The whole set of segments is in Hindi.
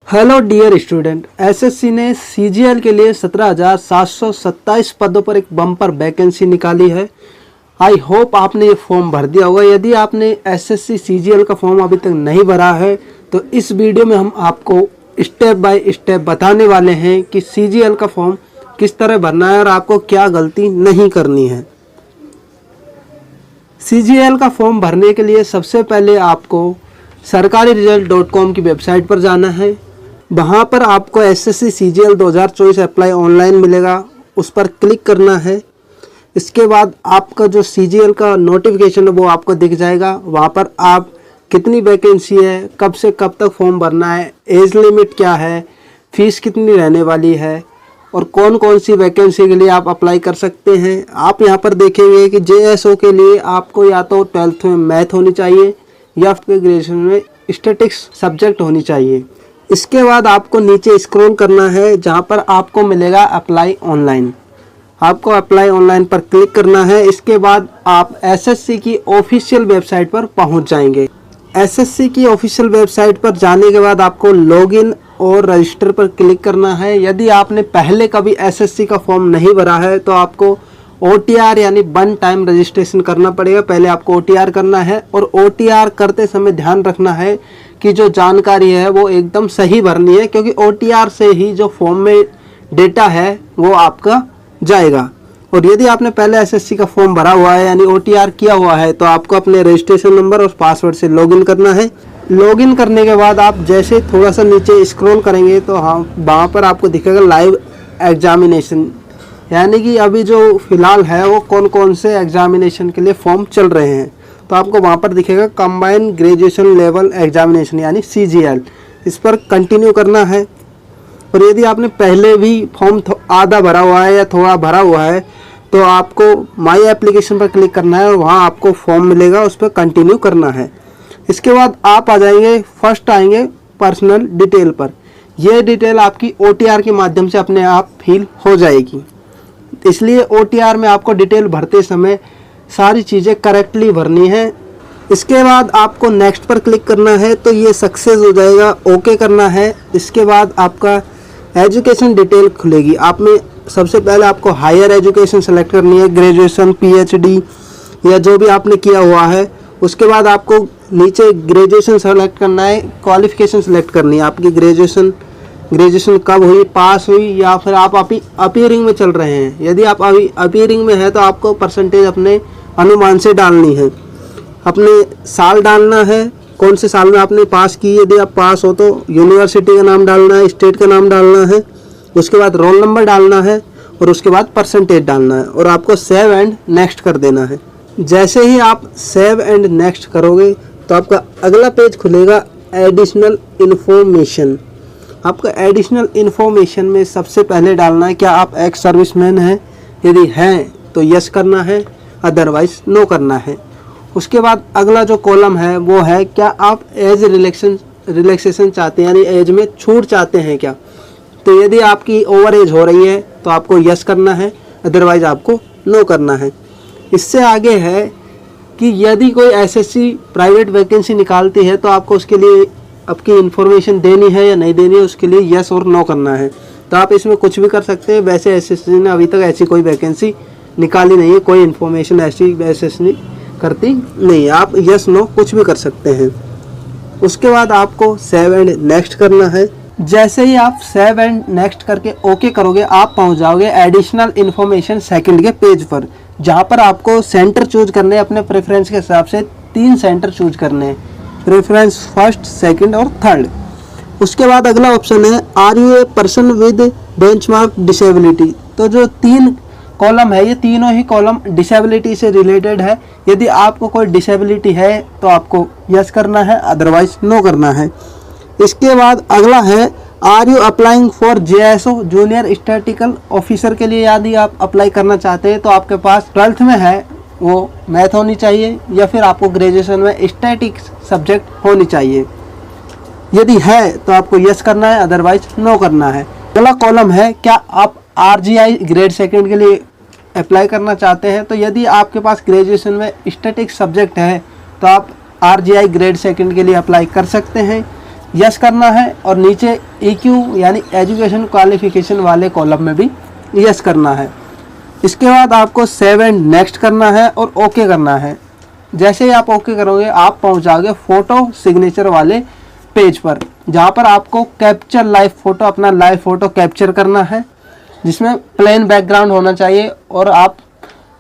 हेलो डियर स्टूडेंट, एसएससी ने सीजीएल के लिए 17,727 पदों पर एक बम्पर वैकेंसी निकाली है। आई होप आपने ये फॉर्म भर दिया होगा। यदि आपने एसएससी सीजीएल का फॉर्म अभी तक नहीं भरा है तो इस वीडियो में हम आपको स्टेप बाय स्टेप बताने वाले हैं कि सीजीएल का फॉर्म किस तरह भरना है और आपको क्या गलती नहीं करनी है। सीजीएल का फॉर्म भरने के लिए सबसे पहले आपको sarkariresult.com की वेबसाइट पर जाना है। वहाँ पर आपको एसएससी सीजीएल 2024 अप्लाई ऑनलाइन मिलेगा, उस पर क्लिक करना है। इसके बाद आपका जो सीजीएल का नोटिफिकेशन है वो आपको दिख जाएगा। वहाँ पर आप कितनी वैकेंसी है, कब से कब तक फॉर्म भरना है, एज लिमिट क्या है, फीस कितनी रहने वाली है और कौन कौन सी वैकेंसी के लिए आप अप्लाई कर सकते हैं। आप यहाँ पर देखेंगे कि जेएसओ के लिए आपको या तो 12th में मैथ होनी चाहिए या फिर ग्रेजुएशन में स्टैटिक्स सब्जेक्ट होनी चाहिए। इसके बाद आपको नीचे स्क्रॉल करना है, जहाँ पर आपको मिलेगा अप्लाई ऑनलाइन। आपको अप्लाई ऑनलाइन पर क्लिक करना है। इसके बाद आप एसएससी की ऑफिशियल वेबसाइट पर पहुँच जाएंगे। एसएससी की ऑफिशियल वेबसाइट पर जाने के बाद आपको लॉगिन और रजिस्टर पर क्लिक करना है। यदि आपने पहले कभी एसएससी का फॉर्म नहीं भरा है तो आपको OTR यानी वन टाइम रजिस्ट्रेशन करना पड़ेगा। पहले आपको OTR करना है और OTR करते समय ध्यान रखना है कि जो जानकारी है वो एकदम सही भरनी है, क्योंकि OTR से ही जो फॉर्म में डेटा है वो आपका जाएगा। और यदि आपने पहले एसएससी का फॉर्म भरा हुआ है यानी OTR किया हुआ है तो आपको अपने रजिस्ट्रेशन नंबर और पासवर्ड से लॉगिन करना है। लॉगिन करने के बाद आप जैसे थोड़ा सा नीचे स्क्रॉल करेंगे तो हाँ, वहाँ पर आपको दिखेगा लाइव एग्जामिनेशन, यानी कि अभी जो फिलहाल है वो कौन कौन से एग्जामिनेशन के लिए फॉर्म चल रहे हैं। तो आपको वहाँ पर दिखेगा कंबाइंड ग्रेजुएशन लेवल एग्जामिनेशन यानी सीजीएल, इस पर कंटिन्यू करना है। और यदि आपने पहले भी फॉर्म आधा भरा हुआ है या थोड़ा भरा हुआ है तो आपको माई एप्लीकेशन पर क्लिक करना है और वहाँ आपको फॉर्म मिलेगा, उस पर कंटिन्यू करना है। इसके बाद आप आ जाएंगे, फर्स्ट आएंगे पर्सनल डिटेल पर। यह डिटेल आपकी OTR के माध्यम से अपने आप फिल हो जाएगी, इसलिए OTR में आपको डिटेल भरते समय सारी चीज़ें करेक्टली भरनी है। इसके बाद आपको नेक्स्ट पर क्लिक करना है तो ये सक्सेस हो जाएगा, ओके करना है। इसके बाद आपका एजुकेशन डिटेल खुलेगी। आप में सबसे पहले आपको हायर एजुकेशन सेलेक्ट करनी है, ग्रेजुएशन, PhD या जो भी आपने किया हुआ है। उसके बाद आपको नीचे ग्रेजुएशन सेलेक्ट करना है, क्वालिफिकेशन सेलेक्ट करनी है, आपकी ग्रेजुएशन कब हुई, पास हुई या फिर आप अभी अपीयरिंग में चल रहे हैं। यदि आप अभी अपीयरिंग में है तो आपको परसेंटेज अपने अनुमान से डालनी है, अपने साल डालना है, कौन से साल में आपने पास की। यदि आप पास हो तो यूनिवर्सिटी का नाम डालना है, स्टेट का नाम डालना है, उसके बाद रोल नंबर डालना है और उसके बाद परसेंटेज डालना है और आपको सेव एंड नेक्स्ट कर देना है। जैसे ही आप सेव एंड नेक्स्ट करोगे तो आपका अगला पेज खुलेगा एडिशनल इन्फॉर्मेशन। आपका एडिशनल इन्फॉर्मेशन में सबसे पहले डालना है क्या आप एक्स सर्विसमैन हैं, यदि हैं तो यस करना है, अदरवाइज नो करना है। उसके बाद अगला जो कॉलम है वो है क्या आप एज रिलैक्सेशन चाहते हैं, यानी एज में छूट चाहते हैं क्या। तो यदि आपकी ओवर एज हो रही है तो आपको यस करना है, अदरवाइज आपको नो करना है। इससे आगे है कि यदि कोई एसएससी प्राइवेट वैकेंसी निकालती है तो आपको उसके लिए आपकी इन्फॉर्मेशन देनी है या नहीं देनी है, उसके लिए यस और नो करना है। तो आप इसमें कुछ भी कर सकते हैं। वैसे एसएससी ने अभी तक ऐसी कोई वैकेंसी निकाली नहीं है, कोई इन्फॉर्मेशन ऐसी एसएससी करती नहीं है। आप यस नो कुछ भी कर सकते हैं। उसके बाद आपको सेव एंड नेक्स्ट करना है। जैसे ही आप सेव एंड नेक्स्ट करके ओके करोगे आप पहुंच जाओगे एडिशनल इन्फॉर्मेशन सेकंड के पेज पर, जहां पर आपको सेंटर चूज करने हैं। अपने प्रेफरेंस के हिसाब से 3 सेंटर चूज करने हैं, प्रेफरेंस फर्स्ट, सेकंड और थर्ड। उसके बाद अगला ऑप्शन है are you a person with benchmark disability. तो जो 3 कॉलम है ये तीनों ही कॉलम डिसेबिलिटी से रिलेटेड है। यदि आपको कोई डिसेबिलिटी है तो आपको यस करना है, अदरवाइज नो करना है। इसके बाद अगला है are you applying for JSO junior statistical officer के लिए। यदि आप अप्लाई करना चाहते हैं तो आपके पास 12th में है वो मैथ होनी चाहिए या फिर आपको ग्रेजुएशन में स्टैटिक्स सब्जेक्ट होनी चाहिए। यदि है तो आपको यस करना है, अदरवाइज नो करना है। अगला कॉलम है क्या आप RGI ग्रेड सेकंड के लिए अप्लाई करना चाहते हैं। तो यदि आपके पास ग्रेजुएशन में स्टैटिक्स सब्जेक्ट है तो आप RGI ग्रेड सेकंड के लिए अप्लाई कर सकते हैं। यस करना है और नीचे EQ यानी एजुकेशन क्वालिफिकेशन वाले कॉलम में भी यस करना है। इसके बाद आपको सेव एंड नेक्स्ट करना है और ओके करना है। जैसे ही आप ओके करोगे आप पहुंच जाओगे फ़ोटो सिग्नेचर वाले पेज पर, जहां पर आपको कैप्चर लाइव फ़ोटो, अपना लाइव फ़ोटो कैप्चर करना है, जिसमें प्लेन बैकग्राउंड होना चाहिए और आप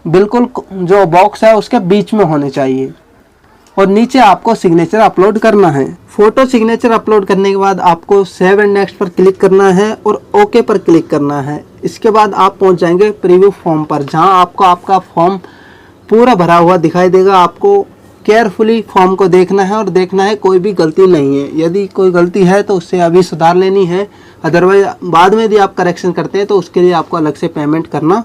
बिल्कुल जो बॉक्स है उसके बीच में होने चाहिए। और नीचे आपको सिग्नेचर अपलोड करना है। फ़ोटो सिग्नेचर अपलोड करने के बाद आपको सेव एंड नेक्स्ट पर क्लिक करना है और ओके पर क्लिक करना है। इसके बाद आप पहुंच जाएंगे प्रीव्यू फॉर्म पर, जहां आपको आपका फॉर्म पूरा भरा हुआ दिखाई देगा। आपको केयरफुली फॉर्म को देखना है और देखना है कोई भी गलती नहीं है। यदि कोई गलती है तो उससे अभी सुधार लेनी है, अदरवाइज बाद में यदि आप करेक्शन करते हैं तो उसके लिए आपको अलग से पेमेंट करना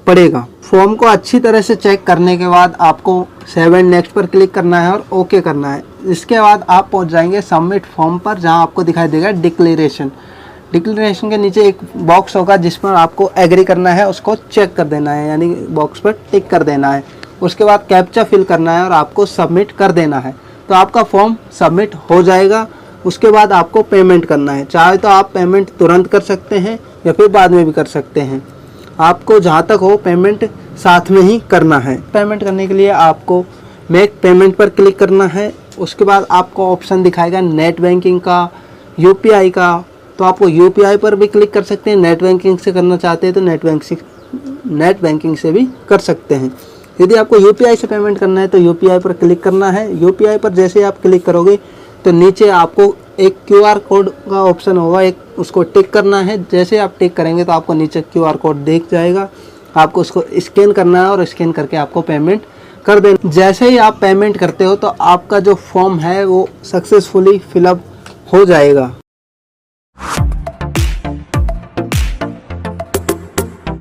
पड़ेगा। फॉर्म को अच्छी तरह से चेक करने के बाद आपको सेव एंड नेक्स्ट पर क्लिक करना है और ओके करना है। इसके बाद आप पहुंच जाएंगे सबमिट फॉर्म पर, जहां आपको दिखाई देगा डिक्लेरेशन। डिक्लेरेशन के नीचे एक बॉक्स होगा जिस पर आपको एग्री करना है, उसको चेक कर देना है, यानी बॉक्स पर टिक कर देना है। उसके बाद कैप्चा फिल करना है और आपको सबमिट कर देना है, तो आपका फॉर्म सबमिट हो जाएगा। उसके बाद आपको पेमेंट करना है। चाहे तो आप पेमेंट तुरंत कर सकते हैं या फिर बाद में भी कर सकते हैं, आपको जहाँ तक हो पेमेंट साथ में ही करना है। पेमेंट करने के लिए आपको मेक पेमेंट पर क्लिक करना है। उसके बाद आपको ऑप्शन दिखाएगा नेट बैंकिंग का, UPI का, तो आपको UPI पर भी क्लिक कर सकते हैं। नेट बैंकिंग से करना चाहते हैं तो नेट बैंकिंग से भी कर सकते हैं। यदि आपको UPI से पेमेंट करना है तो UPI पर क्लिक करना है। UPI पर जैसे आप क्लिक करोगे तो नीचे आपको एक QR कोड का ऑप्शन होगा, एक उसको टिक करना है। जैसे आप टिक करेंगे तो आपको नीचे QR कोड दिख जाएगा, आपको उसको स्कैन करना है और स्कैन करके आपको पेमेंट कर देना। जैसे ही आप पेमेंट करते हो तो आपका जो फॉर्म है वो सक्सेसफुली फिलअप हो जाएगा।